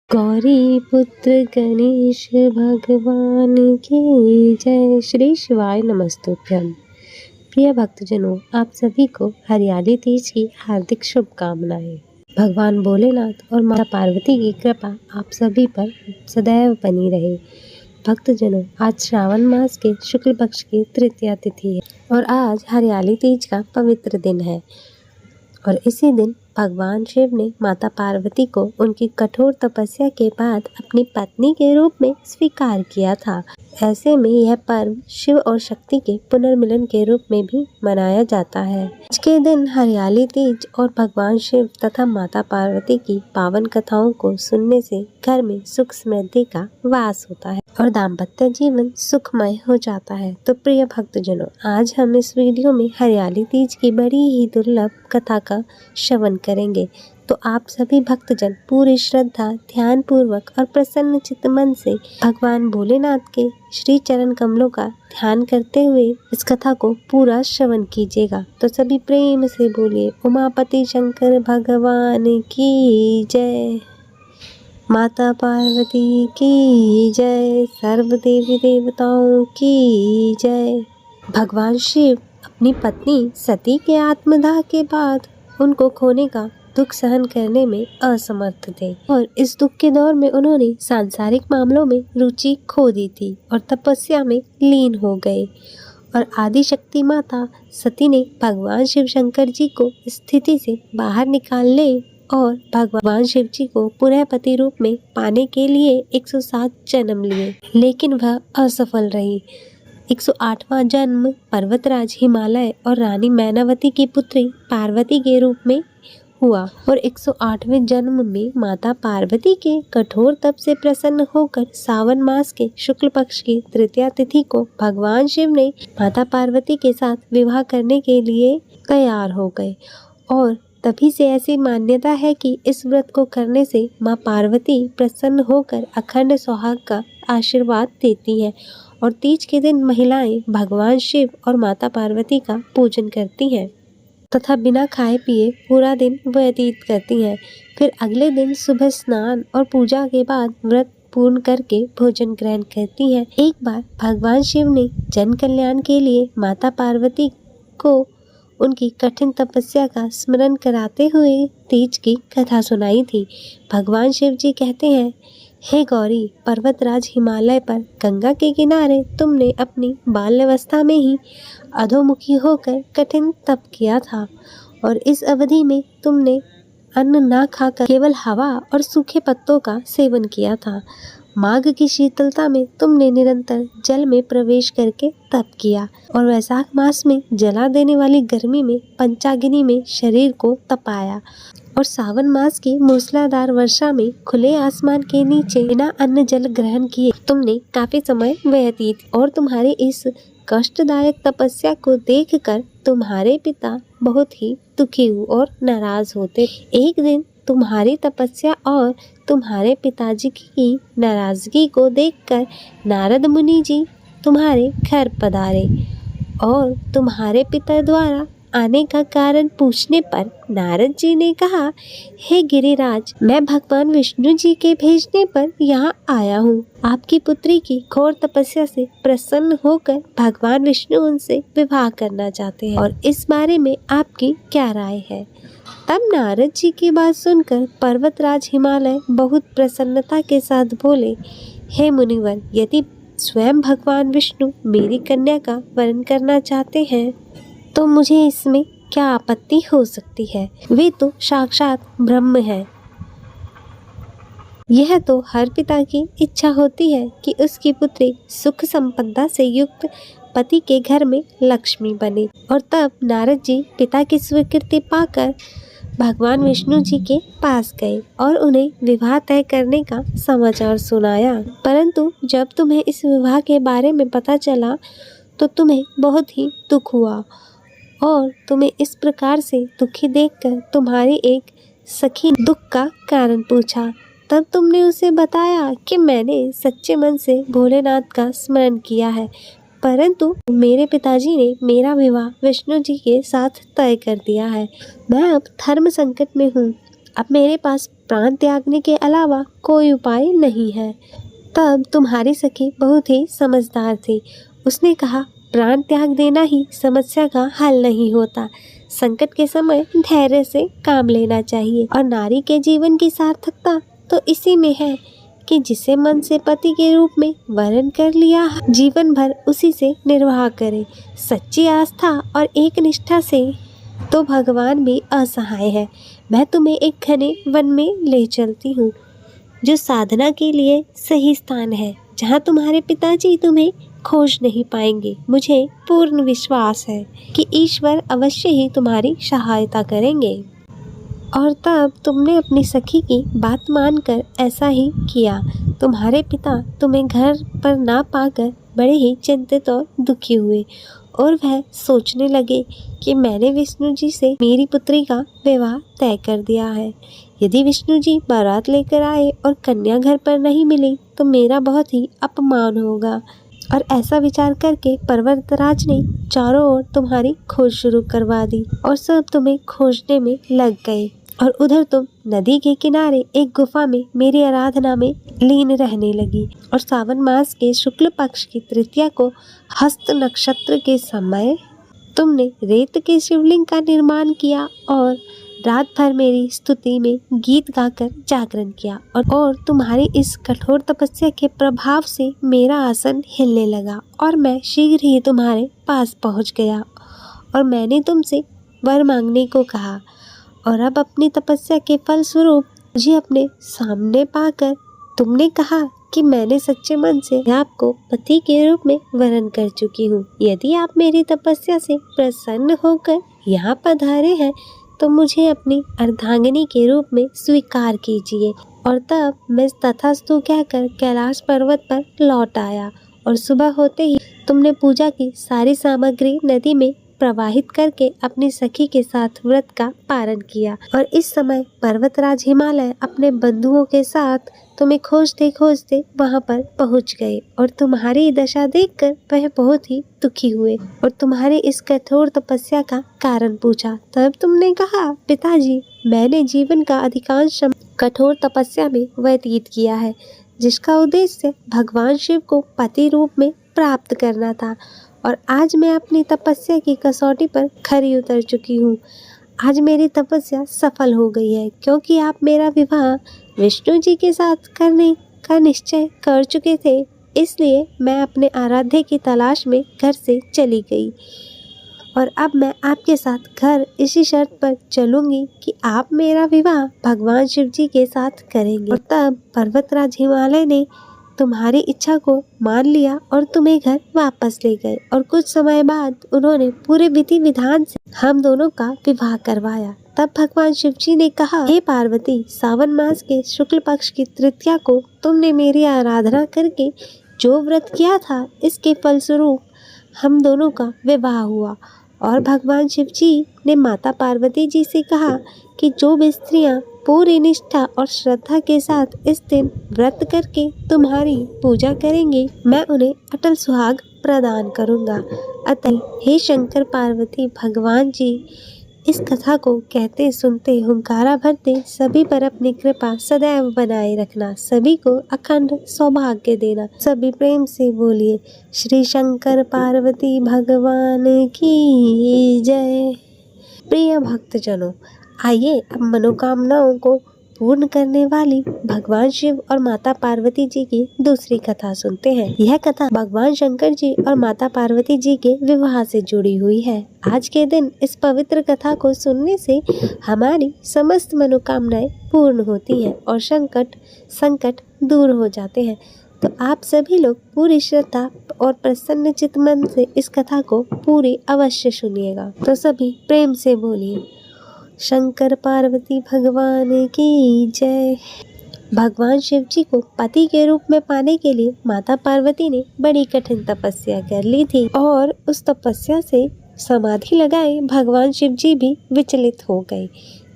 गौरी पुत्र गणेश भगवान की जय। श्री शिवाय नमस्तुभ्यम। प्रिय भक्तजनों, आप सभी को हरियाली तीज की हार्दिक शुभकामनाएं। भगवान भोलेनाथ और माता पार्वती की कृपा आप सभी पर सदैव बनी रहे। भक्तजनों, आज श्रावण मास के शुक्ल पक्ष की तृतीया तिथि है और आज हरियाली तीज का पवित्र दिन है। और इसी दिन भगवान शिव ने माता पार्वती को उनकी कठोर तपस्या के बाद अपनी पत्नी के रूप में स्वीकार किया था। ऐसे में यह पर्व शिव और शक्ति के पुनर्मिलन के रूप में भी मनाया जाता है। आज के दिन हरियाली तीज और भगवान शिव तथा माता पार्वती की पावन कथाओं को सुनने से घर में सुख समृद्धि का वास होता है और दाम्पत्य जीवन सुखमय हो जाता है। तो प्रिय भक्तजनों, आज हम इस वीडियो में हरियाली तीज की बड़ी ही दुर्लभ कथा का श्रवण करेंगे। तो आप सभी भक्तजन पूरी श्रद्धा, ध्यान पूर्वक और प्रसन्न चित्त मन से भगवान भोलेनाथ के श्री चरण कमलों का ध्यान करते हुए इस कथा को पूरा श्रवण कीजिएगा। तो सभी प्रेम से बोलिए, उमापति शंकर भगवान की जय, माता पार्वती की जय, सर्व देवी देवताओं की जय। भगवान शिव अपनी पत्नी सती के आत्मदाह के बाद उनको खोने का दुख सहन करने में असमर्थ थे और इस दुख के दौर में उन्होंने सांसारिक मामलों में रुचि खो दी थी और तपस्या में लीन हो गए। और आदि शक्ति माता सती ने भगवान शिव शंकर जी को स्थिति से बाहर निकालने और भगवान शिव जी को पुनः पति रूप में पाने के लिए 107 जन्म लिए, लेकिन वह असफल रही। 108वां जन्म पर्वतराज हिमालय और रानी मैनावती की पुत्री पार्वती के रूप में हुआ और 108वें जन्म में माता पार्वती के कठोर तप से प्रसन्न होकर सावन मास के शुक्ल पक्ष की तृतीया तिथि को भगवान शिव ने माता पार्वती के साथ विवाह करने के लिए तैयार हो गए। और तभी से ऐसी मान्यता है कि इस व्रत को करने से माँ पार्वती प्रसन्न होकर अखंड सौभाग्य का आशीर्वाद देती है और तीज के दिन महिलाएं भगवान शिव और माता पार्वती का पूजन करती हैं तथा बिना खाए पिए पूरा दिन व्यतीत करती हैं। फिर अगले दिन सुबह स्नान और पूजा के बाद व्रत पूर्ण करके भोजन ग्रहण करती हैं। एक बार भगवान शिव ने जन कल्याण के लिए माता पार्वती को उनकी कठिन तपस्या का स्मरण कराते हुए तीज की कथा सुनाई थी। भगवान शिव जी कहते हैं, हे गौरी, पर्वतराज हिमालय पर गंगा के किनारे तुमने अपनी बाल्यावस्था में ही अधोमुखी होकर कठिन तप किया था और इस अवधि में तुमने अन्न न खाकर केवल हवा और सूखे पत्तों का सेवन किया था। माघ की शीतलता में तुमने निरंतर जल में प्रवेश करके तप किया और वैशाख मास में जला देने वाली गर्मी में पंचाग्नि में शरीर को तपाया और सावन मास की मूसलाधार वर्षा में खुले आसमान के नीचे बिना अन्न जल ग्रहण किए तुमने काफी समय व्यतीत और तुम्हारी इस कष्टदायक तपस्या को देखकर तुम्हारे पिता बहुत ही दुखी और नाराज होते। एक दिन तुम्हारी तपस्या और तुम्हारे पिताजी की नाराजगी को देखकर नारद मुनि जी तुम्हारे घर पधारे और तुम्हारे पिता द्वारा आने का कारण पूछने पर नारद जी ने कहा, हे गिरिराज, मैं भगवान विष्णु जी के भेजने पर यहाँ आया हूँ। आपकी पुत्री की घोर तपस्या से प्रसन्न होकर भगवान विष्णु उनसे विवाह करना चाहते हैं और इस बारे में आपकी क्या राय है। तब नारद जी की बात सुनकर पर्वतराज हिमालय बहुत प्रसन्नता के साथ बोले, हे मुनिवर, यदि स्वयं भगवान विष्णु मेरी कन्या का वरण करना चाहते हैं तो मुझे इसमें क्या आपत्ति हो सकती है। वे तो साक्षात ब्रह्म है। यह तो हर पिता की इच्छा होती है कि उसकी पुत्री सुख संपदा से युक्त पति के घर में लक्ष्मी बने। और तब नारद जी पिता की स्वीकृति पाकर भगवान विष्णु जी के पास गए और उन्हें विवाह तय करने का समाचार सुनाया। परंतु जब तुम्हें इस विवाह के बारे में पता चला तो तुम्हें बहुत ही दुख हुआ और तुम्हें इस प्रकार से दुखी देखकर तुम्हारी एक सखी दुख का कारण पूछा। तब तुमने उसे बताया कि मैंने सच्चे मन से भोलेनाथ का स्मरण किया है, परंतु मेरे पिताजी ने मेरा विवाह विष्णु जी के साथ तय कर दिया है। मैं अब धर्म संकट में हूँ। अब मेरे पास प्राण त्यागने के अलावा कोई उपाय नहीं है। तब तुम्हारी सखी बहुत ही समझदार थी। उसने कहा, प्राण त्याग देना ही समस्या का हल नहीं होता। संकट के समय धैर्य से काम लेना चाहिए और नारी के जीवन की सार्थकता तो इसी में है कि जिसे मन से पति के रूप में वरण कर लिया, जीवन भर उसी से निर्वाह करे। सच्ची आस्था और एक निष्ठा से तो भगवान भी असहाय है। मैं तुम्हें एक घने वन में ले चलती हूँ, जो साधना के लिए सही स्थान है, जहाँ तुम्हारे पिताजी तुम्हें खोज नहीं पाएंगे। मुझे पूर्ण विश्वास है कि ईश्वर अवश्य ही तुम्हारी सहायता करेंगे। और तब तुमने अपनी सखी की बात मानकर ऐसा ही किया। तुम्हारे पिता तुम्हें घर पर ना पाकर बड़े ही चिंतित और दुखी हुए और वह सोचने लगे कि मैंने विष्णु जी से मेरी पुत्री का विवाह तय कर दिया है। यदि विष्णु जी बारात लेकर आए और कन्या घर पर नहीं मिली तो मेरा बहुत ही अपमान होगा। और ऐसा विचार करके पर्वतराज ने चारों ओर तुम्हारी खोज शुरू करवा दी और सब तुम्हें खोजने में लग गए। और उधर तुम नदी के किनारे एक गुफा में मेरी आराधना में लीन रहने लगी। और सावन मास के शुक्ल पक्ष की तृतीया को हस्त नक्षत्र के समय तुमने रेत के शिवलिंग का निर्माण किया और रात भर मेरी स्तुति में गीत गाकर जागरण किया। और तुम्हारी इस कठोर तपस्या के प्रभाव से मेरा आसन हिलने लगा और मैं शीघ्र ही तुम्हारे पास पहुंच गया और मैंने तुमसे वर मांगने को कहा। और अब अपनी तपस्या के फल स्वरूप मुझे अपने सामने पाकर तुमने कहा कि मैंने सच्चे मन से आपको पति के रूप में वरण कर चुकी हूँ। यदि आप मेरी तपस्या से प्रसन्न होकर यहाँ पधारे हैं तो मुझे अपनी अर्धांगिनी के रूप में स्वीकार कीजिए। और तब मैं तथास्तु कहकर कैलाश पर्वत पर लौट आया और सुबह होते ही तुमने पूजा की सारी सामग्री नदी में प्रवाहित करके अपनी सखी के साथ व्रत का पारण किया। और इस समय पर्वतराज हिमालय अपने बंधुओं के साथ तुम्हें खोजते खोजते वहां पर पहुंच गए और तुम्हारी दशा देखकर वह बहुत ही दुखी हुए और तुम्हारी इस कठोर तपस्या का कारण पूछा। तब तुमने कहा, पिताजी, मैंने जीवन का अधिकांश समय कठोर तपस्या में व्यतीत किया है, जिसका उद्देश्य भगवान शिव को पति रूप में प्राप्त करना था। और आज मैं अपनी तपस्या की कसौटी पर खरी उतर चुकी हूँ। आज मेरी तपस्या सफल हो गई है, क्योंकि आप मेरा विवाह विष्णु जी के साथ करने का निश्चय कर चुके थे। इसलिए मैं अपने आराध्य की तलाश में घर से चली गई और अब मैं आपके साथ घर इसी शर्त पर चलूंगी कि आप मेरा विवाह भगवान शिव जी के साथ करेंगे। और तब पर्वतराज हिमालय ने तुम्हारी इच्छा को मान लिया और तुम्हें घर वापस ले गए और कुछ समय बाद उन्होंने पूरे विधि विधान से हम दोनों का विवाह करवाया। तब भगवान शिव जी ने कहा, हे पार्वती, सावन मास के शुक्ल पक्ष की तृतीया को तुमने मेरी आराधना करके जो व्रत किया था, इसके फलस्वरूप हम दोनों का विवाह हुआ। और भगवान शिव जी ने माता पार्वती जी से कहा कि जो भी स्त्रियां पूरी निष्ठा और श्रद्धा के साथ इस दिन व्रत करके तुम्हारी पूजा करेंगे, मैं उन्हें अटल सुहाग प्रदान करूंगा। अतः हे शंकर पार्वती भगवान जी, इस कथा को कहते सुनते हुंकारा भरते सभी पर अपनी कृपा सदैव बनाए रखना, सभी को अखंड सौभाग्य देना। सभी प्रेम से बोलिए, श्री शंकर पार्वती भगवान की जय। प्रिय भक्तजनों, आइए अब मनोकामनाओं को पूर्ण करने वाली भगवान शिव और माता पार्वती जी की दूसरी कथा सुनते हैं। यह कथा भगवान शंकर जी और माता पार्वती जी के विवाह से जुड़ी हुई है। आज के दिन इस पवित्र कथा को सुनने से हमारी समस्त मनोकामनाएं पूर्ण होती हैं और संकट दूर हो जाते हैं। तो आप सभी लोग पूरी श्रद्धा और प्रसन्न चित्त मन से इस कथा को पूरी अवश्य सुनिएगा। तो सभी प्रेम से बोलिए, शंकर पार्वती भगवान की जय। भगवान शिव जी को पति के रूप में पाने के लिए माता पार्वती ने बड़ी कठिन तपस्या कर ली थी और उस तपस्या से समाधि लगाए भगवान शिव जी भी विचलित हो गए।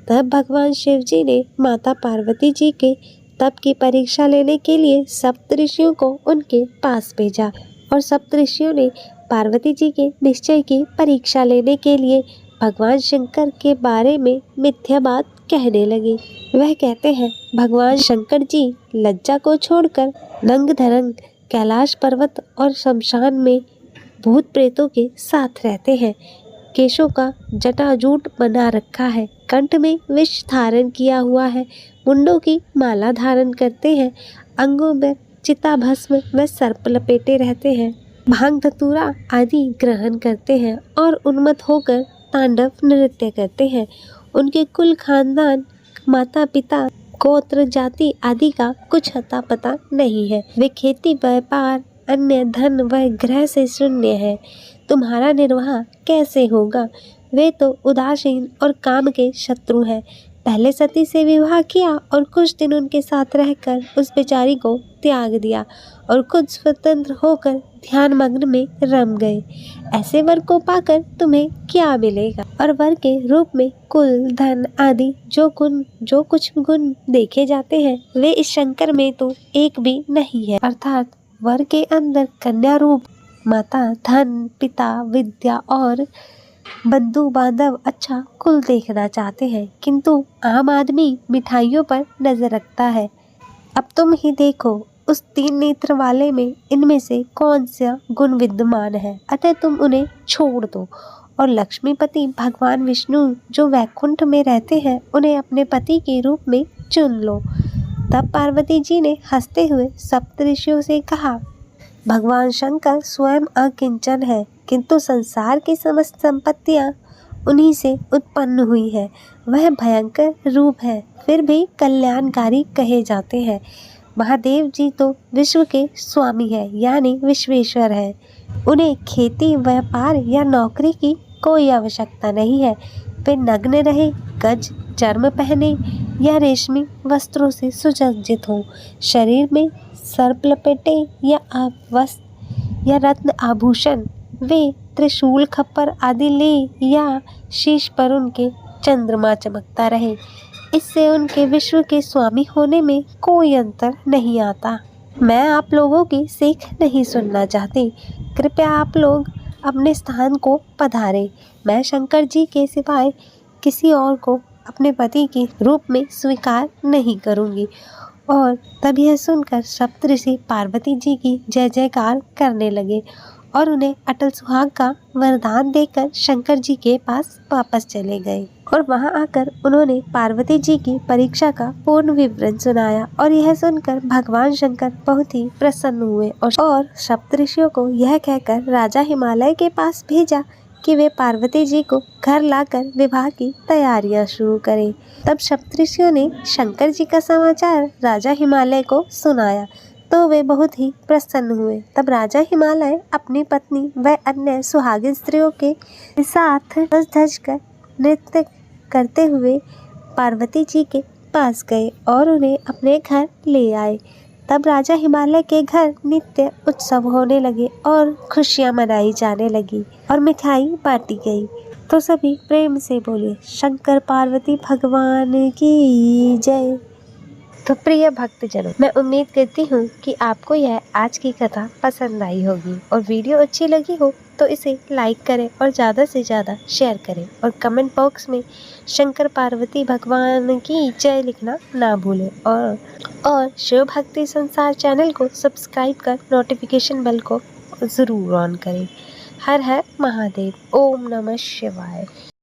तब भगवान शिव जी ने माता पार्वती जी के तप की परीक्षा लेने के लिए सप्तऋषियों को उनके पास भेजा और सप्तऋषियों ने पार्वती जी के निश्चय की परीक्षा लेने के लिए भगवान शंकर के बारे में मिथ्या बात कहने लगे। वह कहते हैं, भगवान शंकर जी लज्जा को छोड़कर नंग धरंग कैलाश पर्वत और शमशान में भूत प्रेतों के साथ रहते हैं। केशों का जटाजूट बना रखा है, कंठ में विष धारण किया हुआ है, मुंडों की माला धारण करते हैं, अंगों में चिता भस्म व सर्प लपेटे रहते हैं, भांग धतूरा आदि ग्रहण करते हैं और उन्मत्त होकर तांडव नृत्य करते हैं। उनके कुल खानदान, माता पिता, गोत्र जाति आदि का कुछ अता पता नहीं है। वे खेती व्यापार अन्य धन व ग्रह से शून्य है। तुम्हारा निर्वाह कैसे होगा? वे तो उदासीन और काम के शत्रु हैं। पहले सती से विवाह किया और कुछ दिन उनके साथ रहकर उस बेचारी को त्याग दिया और खुद स्वतंत्र होकर ध्यान मग्न में रम गए। ऐसे वर को पाकर तुम्हें क्या मिलेगा? और वर के रूप में कुल धन आदि जो कुछ गुण देखे जाते हैं वे इस शंकर में तो एक भी नहीं है। अर्थात वर के अंदर कन्या रूप, माता, धन, पिता, विद्या और बंधु बांधव अच्छा कुल देखना चाहते हैं, किंतु आम आदमी मिठाइयों पर नजर रखता है। अब तुम ही देखो उस 3 नेत्र वाले में इनमें से कौन सा गुण विद्यमान है, अतः तुम उन्हें छोड़ दो और लक्ष्मीपति भगवान विष्णु जो वैकुंठ में रहते हैं उन्हें अपने पति के रूप में चुन लो। तब पार्वती जी ने हंसते हुए सप्तऋषियों से कहा, भगवान शंकर स्वयं अकिंचन है, किंतु संसार की समस्त संपत्तियां उन्हीं से उत्पन्न हुई है। वह भयंकर रूप है, फिर भी कल्याणकारी कहे जाते हैं। महादेव जी तो विश्व के स्वामी है, यानी विश्वेश्वर है। उन्हें खेती व्यापार या नौकरी की कोई आवश्यकता नहीं है। वे नग्न रहे, गज चर्म पहने या रेशमी वस्त्रों से सुसज्जित हो, शरीर में सर्प लपेटे या वस्त्र या रत्न आभूषण, वे त्रिशूल खप्पर आदि ले या शीश पर उनके चंद्रमा चमकता रहे, इससे उनके विश्व के स्वामी होने में कोई अंतर नहीं आता। मैं आप लोगों की सीख नहीं सुनना चाहती, कृपया आप लोग अपने स्थान को पधारें। मैं शंकर जी के सिवाय किसी और को अपने पति के रूप में स्वीकार नहीं करूंगी। और तब यह सुनकर सप्तऋषि पार्वती जी की जय जयकार करने लगे और उन्हें अटल सुहाग का वरदान देकर शंकर जी के पास वापस चले गए। और वहां आकर उन्होंने पार्वती जी की परीक्षा का पूर्ण विवरण सुनाया और यह सुनकर भगवान शंकर बहुत ही प्रसन्न हुए और सप्तऋषियों को यह कहकर राजा हिमालय के पास भेजा कि वे पार्वती जी को घर लाकर विवाह की तैयारियां शुरू करें। तब सप्तऋषियों ने शंकर जी का समाचार राजा हिमालय को सुनाया तो वे बहुत ही प्रसन्न हुए। तब राजा हिमालय अपनी पत्नी व अन्य सुहागिन स्त्रियों के साथ सज धज कर नृत्य करते हुए पार्वती जी के पास गए और उन्हें अपने घर ले आए। तब राजा हिमालय के घर नित्य उत्सव होने लगे और खुशियां मनाई जाने लगी और मिठाई बांटी गई। तो सभी प्रेम से बोले, शंकर पार्वती भगवान की जय। तो प्रिय भक्तजनों, मैं उम्मीद करती हूँ कि आपको यह आज की कथा पसंद आई होगी और वीडियो अच्छी लगी हो तो इसे लाइक करें और ज़्यादा से ज़्यादा शेयर करें और कमेंट बॉक्स में शंकर पार्वती भगवान की जय लिखना ना भूलें और शिव भक्ति संसार चैनल को सब्सक्राइब कर नोटिफिकेशन बेल को ज़रूर ऑन करें। हर हर महादेव। ओम नमः शिवाय।